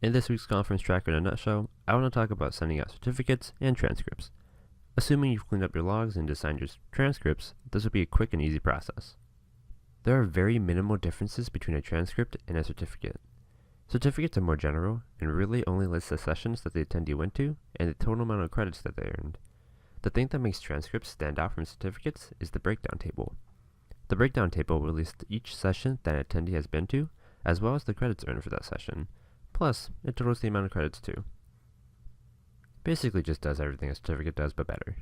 In this week's conference tracker in a nutshell, I want to talk about sending out certificates and transcripts. Assuming you've cleaned up your logs and designed your transcripts, this will be a quick and easy process. There are very minimal differences between a transcript and a certificate. Certificates are more general and really only list the sessions that the attendee went to and the total amount of credits that they earned. The thing that makes transcripts stand out from certificates is the breakdown table. The breakdown table will list each session that an attendee has been to, as well as the credits earned for that session. Plus, it totals the amount of credits too. Basically just does everything a certificate does, but better.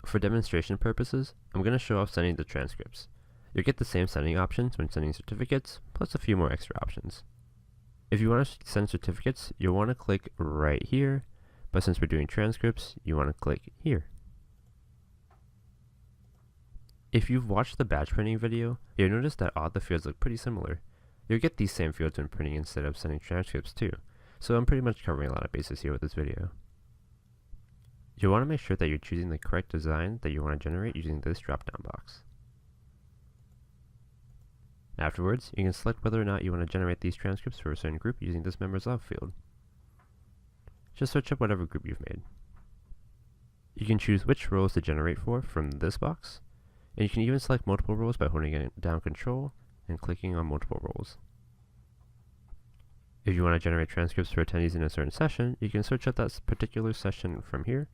For demonstration purposes, I'm going to show off sending the transcripts. You'll get the same sending options when sending certificates, plus a few more extra options. If you want to send certificates, you'll want to click right here, but since we're doing transcripts, you want to click here. If you've watched the batch printing video, you'll notice that all the fields look pretty similar. You'll get these same fields when printing instead of sending transcripts too, so I'm pretty much covering a lot of bases here with this video. You'll want to make sure that you're choosing the correct design that you want to generate using this drop-down box. Afterwards, you can select whether or not you want to generate these transcripts for a certain group using this Members Of field. Just search up whatever group you've made. You can choose which roles to generate for from this box, and you can even select multiple roles by holding down Control and clicking on multiple roles. If you want to generate transcripts for attendees in a certain session, you can search up that particular session from here.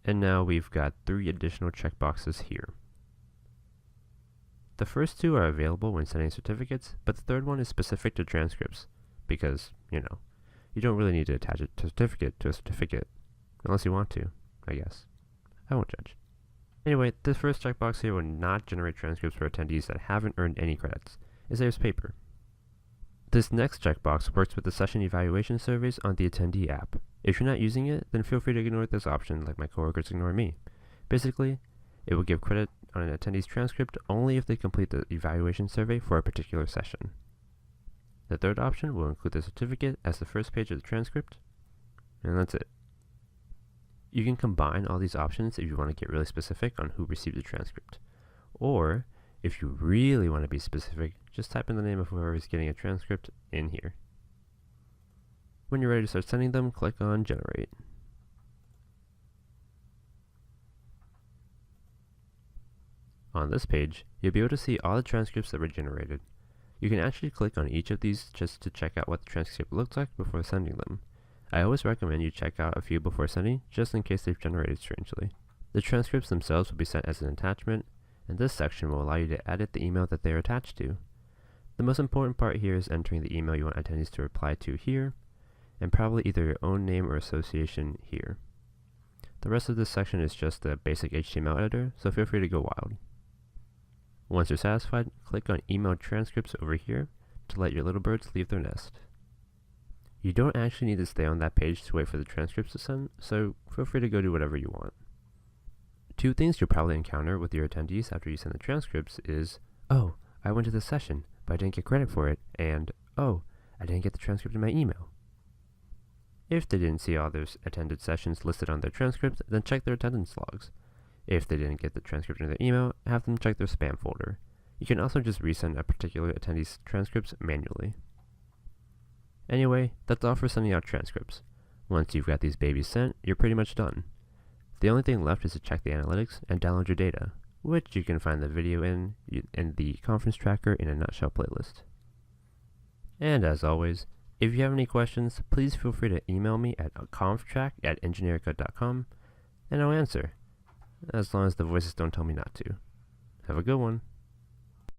And now we've got 3 additional checkboxes here. The first 2 are available when sending certificates, but the third one is specific to transcripts, because, you don't really need to attach a certificate to a certificate, unless you want to, I guess. I won't judge. Anyway, this first checkbox here will not generate transcripts for attendees that haven't earned any credits. It saves paper. This next checkbox works with the session evaluation surveys on the attendee app. If you're not using it, then feel free to ignore this option like my coworkers ignore me. Basically, it will give credit on an attendee's transcript only if they complete the evaluation survey for a particular session. The third option will include the certificate as the first page of the transcript, and that's it. You can combine all these options if you want to get really specific on who received the transcript. Or, if you really want to be specific, just type in the name of whoever is getting a transcript in here. When you're ready to start sending them, click on Generate. On this page, you'll be able to see all the transcripts that were generated. You can actually click on each of these just to check out what the transcript looks like before sending them. I always recommend you check out a few before sending, just in case they've generated strangely. The transcripts themselves will be sent as an attachment, and this section will allow you to edit the email that they are attached to. The most important part here is entering the email you want attendees to reply to here, and probably either your own name or association here. The rest of this section is just the basic HTML editor, so feel free to go wild. Once you're satisfied, click on Email Transcripts over here to let your little birds leave their nest. You don't actually need to stay on that page to wait for the transcripts to send, so feel free to go do whatever you want. 2 things you'll probably encounter with your attendees after you send the transcripts is, oh, I went to this session, but I didn't get credit for it, and, oh, I didn't get the transcript in my email. If they didn't see all their attended sessions listed on their transcript, then check their attendance logs. If they didn't get the transcript in their email, have them check their spam folder. You can also just resend a particular attendee's transcripts manually. Anyway, that's all for sending out transcripts. Once you've got these babies sent, you're pretty much done. The only thing left is to check the analytics and download your data, which you can find the video in the conference tracker in a nutshell playlist. And as always, if you have any questions, please feel free to email me at conftrack@engineerica.com, and I'll answer, as long as the voices don't tell me not to. Have a good one.